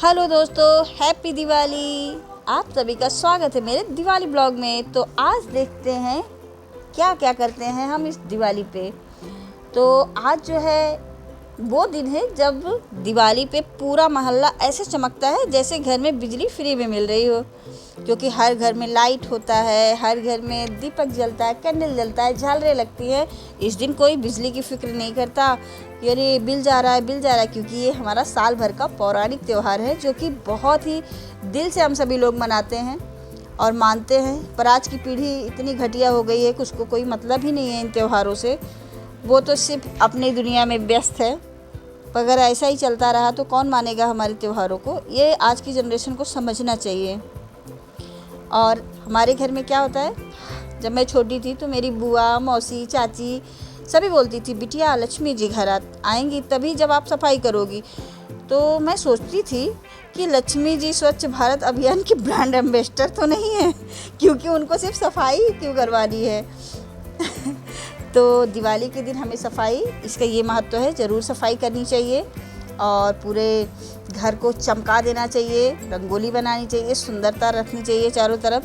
Hello दोस्तों, happy Diwali. आप सभी का स्वागत है मेरे दिवाली ब्लॉग में। तो आज देखते हैं क्या क्या करते हैं हम इस दिवाली पे। तो आज जो है वो दिन है जब दिवाली पे पूरा मोहल्ला ऐसे चमकता है जैसे घर में बिजली फ्री में मिल रही हो, क्योंकि हर घर में लाइट होता है, हर घर में दीपक जलता है, कैंडल जलता है, झालरें लगती है। इस दिन कोई बिजली की फिक्र नहीं करता कि अरे बिल जा रहा है, क्योंकि ये हमारा साल भर का पौराणिक त्यौहार है जो कि बहुत ही दिल से हम सभी लोग मनाते हैं और मानते हैं। पर आज की पीढ़ी इतनी घटिया हो गई है कि उसको कोई मतलब ही नहीं है इन त्योहारों से। वो तो सिर्फ अपनी दुनिया में व्यस्त है। पर अगर ऐसा ही चलता रहा तो कौन मानेगा हमारे त्योहारों को। ये आज की जनरेशन को समझना चाहिए। और हमारे घर में क्या होता है, जब मैं छोटी थी तो मेरी बुआ, मौसी, चाची सभी बोलती थी बिटिया लक्ष्मी जी घर आएंगी तभी जब आप सफाई करोगी। तो मैं सोचती थी कि लक्ष्मी जी स्वच्छ भारत अभियान की ब्रांड एम्बेसडर तो नहीं है, क्योंकि उनको सिर्फ सफाई क्यों करवानी है। तो दिवाली के दिन हमें सफाई, इसका ये महत्व है, ज़रूर सफाई करनी चाहिए और पूरे घर को चमका देना चाहिए, रंगोली बनानी चाहिए, सुंदरता रखनी चाहिए चारों तरफ।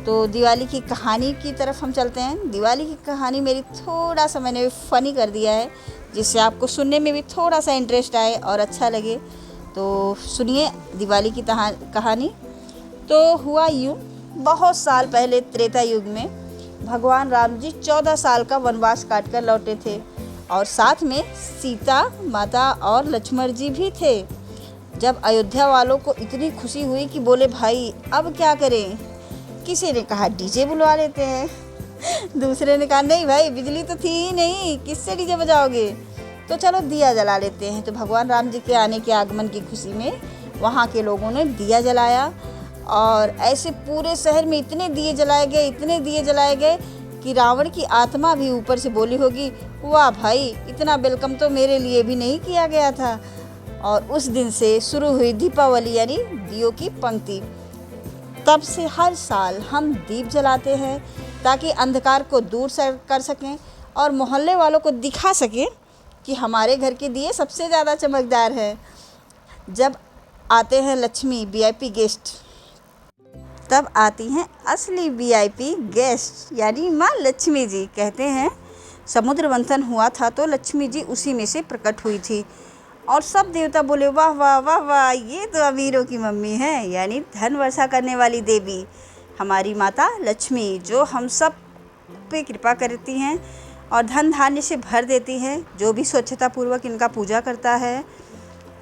तो दिवाली की कहानी की तरफ हम चलते हैं। दिवाली की कहानी मेरी थोड़ा सा मैंने फ़नी कर दिया है, जिससे आपको सुनने में भी थोड़ा सा इंटरेस्ट आए और अच्छा लगे। तो सुनिए दिवाली की कहानी। तो हुआ यूँ, बहुत साल पहले त्रेता युग में भगवान राम जी 14 साल का वनवास काट कर लौटे थे और साथ में सीता माता और लक्ष्मण जी भी थे। जब अयोध्या वालों को इतनी खुशी हुई कि बोले भाई अब क्या करें। किसी ने कहा डीजे बुलवा लेते हैं, दूसरे ने कहा नहीं भाई बिजली तो थी ही नहीं, किससे डीजे बजाओगे, तो चलो दिया जला लेते हैं। तो भगवान राम जी के आने के आगमन की खुशी में वहाँ के लोगों ने दिया जलाया और ऐसे पूरे शहर में इतने दिए जलाए गए कि रावण की आत्मा भी ऊपर से बोली होगी वाह भाई, इतना वेलकम तो मेरे लिए भी नहीं किया गया था। और उस दिन से शुरू हुई दीपावली यानी दियों की पंक्ति। तब से हर साल हम दीप जलाते हैं ताकि अंधकार को दूर कर सकें और मोहल्ले वालों को दिखा सकें कि हमारे घर के दिए सबसे ज़्यादा चमकदार है। जब आते हैं लक्ष्मी वीआईपी गेस्ट, तब आती हैं असली वीआईपी गेस्ट यानी माँ लक्ष्मी जी। कहते हैं समुद्र मंथन हुआ था तो लक्ष्मी जी उसी में से प्रकट हुई थी और सब देवता बोले वाह वाह वाह वाह, ये तो अमीरों की मम्मी है, यानी धन वर्षा करने वाली देवी हमारी माता लक्ष्मी, जो हम सब पे कृपा करती हैं और धन धान्य से भर देती हैं। जो भी स्वच्छता पूर्वक इनका पूजा करता है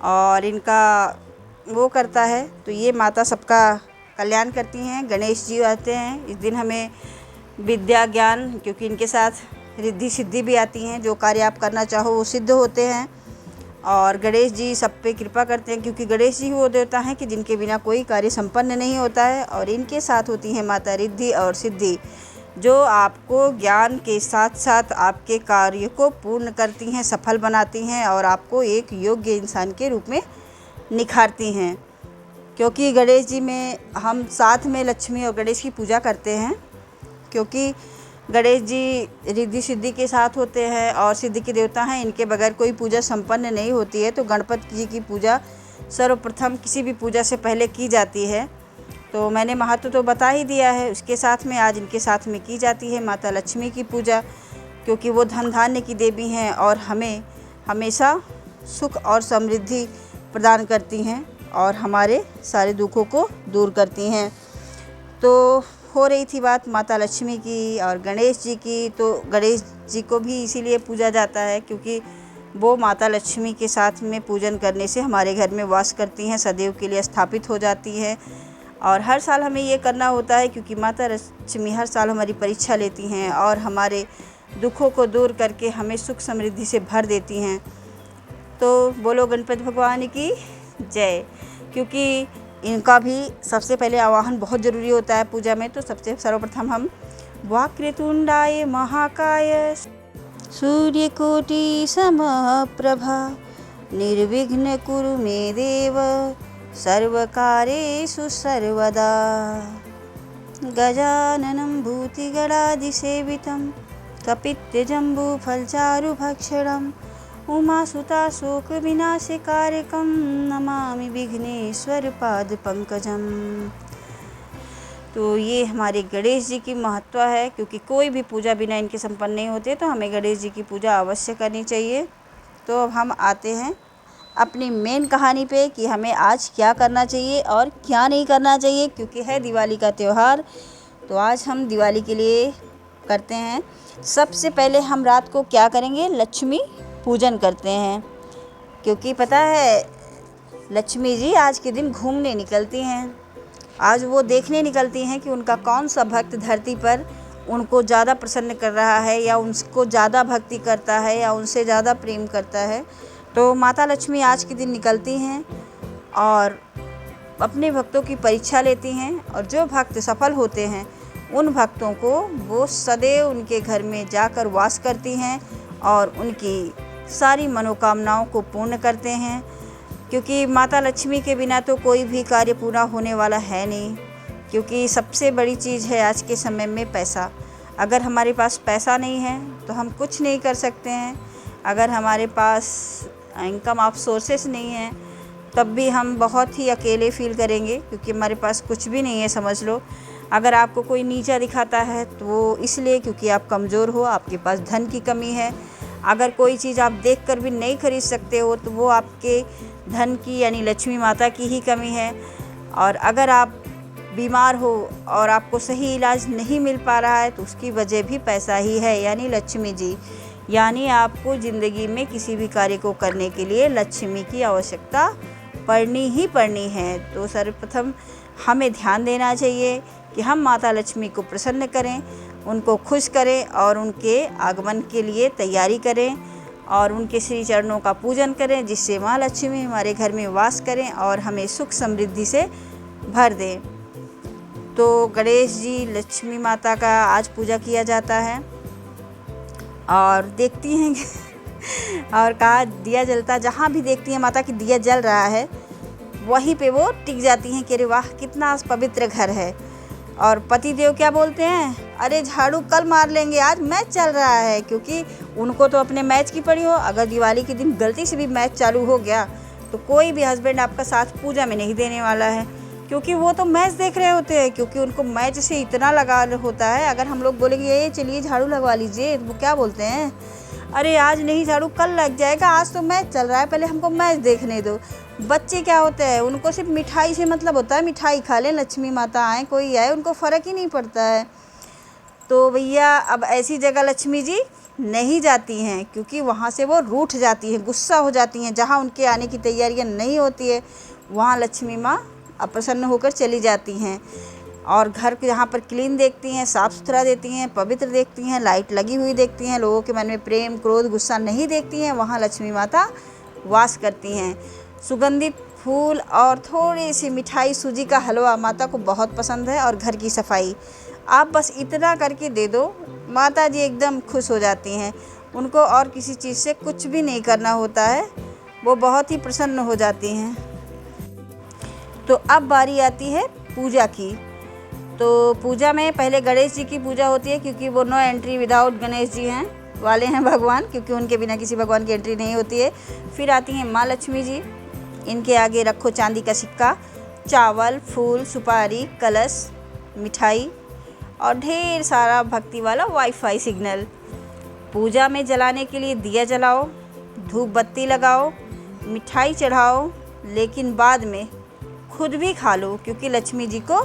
और इनका वो करता है तो ये माता सबका कल्याण करती हैं। गणेश जी आते हैं इस दिन, हमें विद्या ज्ञान, क्योंकि इनके साथ रिद्धि सिद्धि भी आती हैं, जो कार्य आप करना चाहो वो सिद्ध होते हैं। और गणेश जी सब पे कृपा करते हैं, क्योंकि गणेश जी वो देवता हैं कि जिनके बिना कोई कार्य संपन्न नहीं होता है। और इनके साथ होती हैं माता रिद्धि और सिद्धि, जो आपको ज्ञान के साथ साथ आपके कार्य को पूर्ण करती हैं, सफल बनाती हैं और आपको एक योग्य इंसान के रूप में निखारती हैं। क्योंकि गणेश जी में हम साथ में लक्ष्मी और गणेश की पूजा करते हैं, क्योंकि गणेश जी रिद्धि सिद्धि के साथ होते हैं और सिद्धि के देवता हैं। इनके बगैर कोई पूजा संपन्न नहीं होती है। तो गणपति जी की पूजा सर्वप्रथम किसी भी पूजा से पहले की जाती है। तो मैंने महत्व तो बता ही दिया है। उसके साथ में आज इनके साथ में की जाती है माता लक्ष्मी की पूजा, क्योंकि वो धन धान्य की देवी हैं और हमें हमेशा सुख और समृद्धि प्रदान करती हैं और हमारे सारे दुखों को दूर करती हैं। तो हो रही थी बात माता लक्ष्मी की और गणेश जी की। तो गणेश जी को भी इसीलिए पूजा जाता है क्योंकि वो माता लक्ष्मी के साथ में पूजन करने से हमारे घर में वास करती हैं, सदैव के लिए स्थापित हो जाती है। और हर साल हमें ये करना होता है क्योंकि माता लक्ष्मी हर साल हमारी परीक्षा लेती हैं और हमारे दुखों को दूर करके हमें सुख समृद्धि से भर देती हैं। तो बोलो गणपति भगवान की जय। क्योंकि इनका भी सबसे पहले आवाहन बहुत ज़रूरी होता है पूजा में। तो सबसे सर्वप्रथम हम वक्रतुंडाय महाकाय सूर्यकोटि समप्रभा निर्विघ्न कुरु मे देव सर्वकार्येषु सर्वदा गजाननं भूतिगणादिसेवितं कपित्थजम्बूफलचारुभक्षणं उमासुता शोक विनाशकारकं नमामि विघ्नेश्वर पाद पंकजम। तो ये हमारे गणेश जी की महत्व है, क्योंकि कोई भी पूजा बिना इनके संपन्न नहीं होते, तो हमें गणेश जी की पूजा अवश्य करनी चाहिए। तो अब हम आते हैं अपनी मेन कहानी पे कि हमें आज क्या करना चाहिए और क्या नहीं करना चाहिए, क्योंकि है दिवाली का त्यौहार। तो आज हम दिवाली के लिए करते हैं, सबसे पहले हम रात को क्या करेंगे, लक्ष्मी पूजन करते हैं। क्योंकि पता है लक्ष्मी जी आज के दिन घूमने निकलती हैं। आज वो देखने निकलती हैं कि उनका कौन सा भक्त धरती पर उनको ज़्यादा प्रसन्न कर रहा है, या उनको ज़्यादा भक्ति करता है, या उनसे ज़्यादा प्रेम करता है। तो माता लक्ष्मी आज के दिन निकलती हैं और अपने भक्तों की परीक्षा लेती हैं, और जो भक्त सफल होते हैं उन भक्तों को वो सदैव उनके घर में जाकर वास करती हैं और उनकी सारी मनोकामनाओं को पूर्ण करते हैं। क्योंकि माता लक्ष्मी के बिना तो कोई भी कार्य पूरा होने वाला है नहीं, क्योंकि सबसे बड़ी चीज़ है आज के समय में पैसा। अगर हमारे पास पैसा नहीं है तो हम कुछ नहीं कर सकते हैं। अगर हमारे पास इनकम ऑफ सोर्सेस नहीं है तब भी हम बहुत ही अकेले फील करेंगे, क्योंकि हमारे पास कुछ भी नहीं है, समझ लो। अगर आपको कोई नीचा दिखाता है तो वो इसलिए क्योंकि आप कमज़ोर हो, आपके पास धन की कमी है। अगर कोई चीज़ आप देखकर भी नहीं खरीद सकते हो तो वो आपके धन की यानी लक्ष्मी माता की ही कमी है। और अगर आप बीमार हो और आपको सही इलाज नहीं मिल पा रहा है तो उसकी वजह भी पैसा ही है, यानी लक्ष्मी जी। यानी आपको ज़िंदगी में किसी भी कार्य को करने के लिए लक्ष्मी की आवश्यकता पड़नी ही पड़नी है। तो सर्वप्रथम हमें ध्यान देना चाहिए कि हम माता लक्ष्मी को प्रसन्न करें, उनको खुश करें और उनके आगमन के लिए तैयारी करें और उनके श्री चरणों का पूजन करें, जिससे माँ लक्ष्मी हमारे घर में वास करें और हमें सुख समृद्धि से भर दें। तो गणेश जी लक्ष्मी माता का आज पूजा किया जाता है और देखती हैं और कहा दिया जलता, जहाँ भी देखती हैं माता की दिया जल रहा है वहीं पे वो टिक जाती हैं कि अरे वाह कितना पवित्र घर है। और पति देव क्या बोलते हैं, अरे झाड़ू कल मार लेंगे, आज मैच चल रहा है। क्योंकि उनको तो अपने मैच की पड़ी हो। अगर दिवाली के दिन गलती से भी मैच चालू हो गया तो कोई भी हस्बैंड आपका साथ पूजा में नहीं देने वाला है, क्योंकि वो तो मैच देख रहे होते हैं, क्योंकि उनको मैच से इतना लगाव होता है। अगर हम लोग बोलेंगे ये चलिए झाड़ू लगवा लीजिए, तो वो क्या बोलते हैं, अरे आज नहीं झाड़ू कल लग जाएगा, आज तो मैच चल रहा है, पहले हमको मैच देखने दो। बच्चे क्या होते हैं, उनको सिर्फ मिठाई से मतलब होता है, मिठाई खा लें, लक्ष्मी माता आए कोई आए, उनको फ़र्क ही नहीं पड़ता है। तो भैया अब ऐसी जगह लक्ष्मी जी नहीं जाती हैं, क्योंकि वहाँ से वो रूठ जाती हैं, गुस्सा हो जाती हैं। जहाँ उनके आने की तैयारियाँ नहीं होती है वहाँ लक्ष्मी माँ अप्रसन्न होकर चली जाती हैं। और घर के जहाँ पर क्लीन देखती हैं, साफ़ सुथरा देती हैं, पवित्र देखती हैं, लाइट लगी हुई देखती हैं, लोगों के मन में प्रेम क्रोध गुस्सा नहीं देखती हैं, वहाँ लक्ष्मी माता वास करती हैं। सुगंधित फूल और थोड़ी सी मिठाई, सूजी का हलवा माता को बहुत पसंद है, और घर की सफाई आप बस इतना करके दे दो, माता जी एकदम खुश हो जाती हैं। उनको और किसी चीज़ से कुछ भी नहीं करना होता है, वो बहुत ही प्रसन्न हो जाती हैं। तो अब बारी आती है पूजा की। तो पूजा में पहले गणेश जी की पूजा होती है, क्योंकि वो no entry without Ganesh ji हैं वाले हैं भगवान, क्योंकि उनके बिना किसी भगवान की एंट्री नहीं होती है। फिर आती हैं माँ लक्ष्मी जी, इनके आगे रखो चांदी का सिक्का, चावल, फूल, सुपारी, कलश, मिठाई और ढेर सारा भक्ति वाला वाईफाई सिग्नल। पूजा में जलाने के लिए दिया जलाओ, धूप बत्ती लगाओ, मिठाई चढ़ाओ, लेकिन बाद में खुद भी खा लो, क्योंकि लक्ष्मी जी को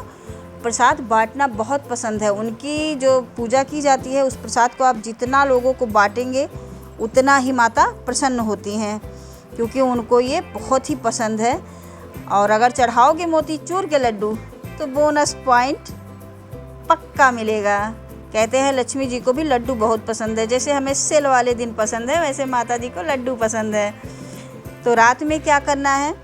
प्रसाद बांटना बहुत पसंद है। उनकी जो पूजा की जाती है उस प्रसाद को आप जितना लोगों को बांटेंगे उतना ही माता प्रसन्न होती हैं, क्योंकि उनको ये बहुत ही पसंद है। और अगर चढ़ाओगे मोतीचूर के लड्डू तो बोनस पॉइंट पक्का मिलेगा। कहते हैं लक्ष्मी जी को भी लड्डू बहुत पसंद है, जैसे हमें सेल वाले दिन पसंद है वैसे माता जी को लड्डू पसंद है। तो रात में क्या करना है,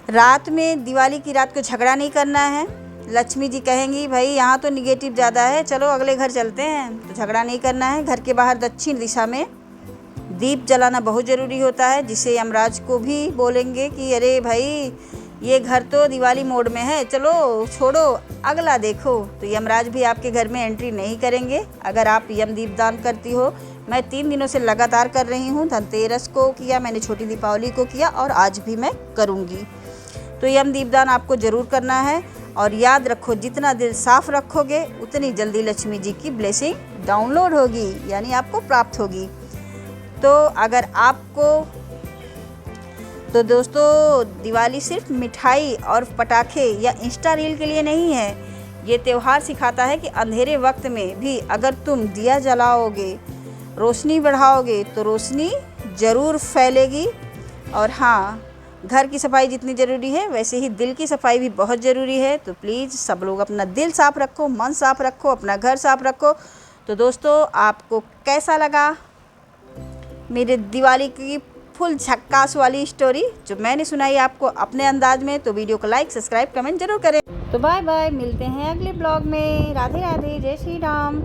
रात में दिवाली की रात को झगड़ा नहीं करना है। लक्ष्मी जी कहेंगी भाई यहाँ तो निगेटिव ज़्यादा है, चलो अगले घर चलते हैं, तो झगड़ा नहीं करना है। घर के बाहर दक्षिण दिशा में दीप जलाना बहुत ज़रूरी होता है, जिससे यमराज को भी बोलेंगे कि अरे भाई ये घर तो दिवाली मोड में है, चलो छोड़ो अगला देखो। तो यमराज भी आपके घर में एंट्री नहीं करेंगे अगर आप यम दीपदान करती हो। मैं 3 दिनों से लगातार कर रही हूँ। धनतेरस को किया मैंने, छोटी दीपावली को किया और आज भी मैं करूँगी। तो यम दीपदान आपको ज़रूर करना है। और याद रखो, जितना दिल साफ़ रखोगे उतनी जल्दी लक्ष्मी जी की ब्लेसिंग डाउनलोड होगी, यानी आपको प्राप्त होगी। तो अगर आपको तो दोस्तों, दिवाली सिर्फ मिठाई और पटाखे या इंस्टा रील के लिए नहीं है। ये त्यौहार सिखाता है कि अंधेरे वक्त में भी अगर तुम दिया जलाओगे, रोशनी बढ़ाओगे तो रोशनी ज़रूर फैलेगी। और हाँ, घर की सफाई जितनी ज़रूरी है वैसे ही दिल की सफाई भी बहुत ज़रूरी है। तो प्लीज़ सब लोग अपना दिल साफ़ रखो, मन साफ़ रखो, अपना घर साफ़ रखो। तो दोस्तों, आपको कैसा लगा मेरे दिवाली की फुल झक्कास वाली स्टोरी जो मैंने सुनाई आपको अपने अंदाज में? तो वीडियो को लाइक, सब्सक्राइब, कमेंट जरूर करें। तो बाय बाय, मिलते हैं अगले ब्लॉग में। राधे राधे, जय श्री राम।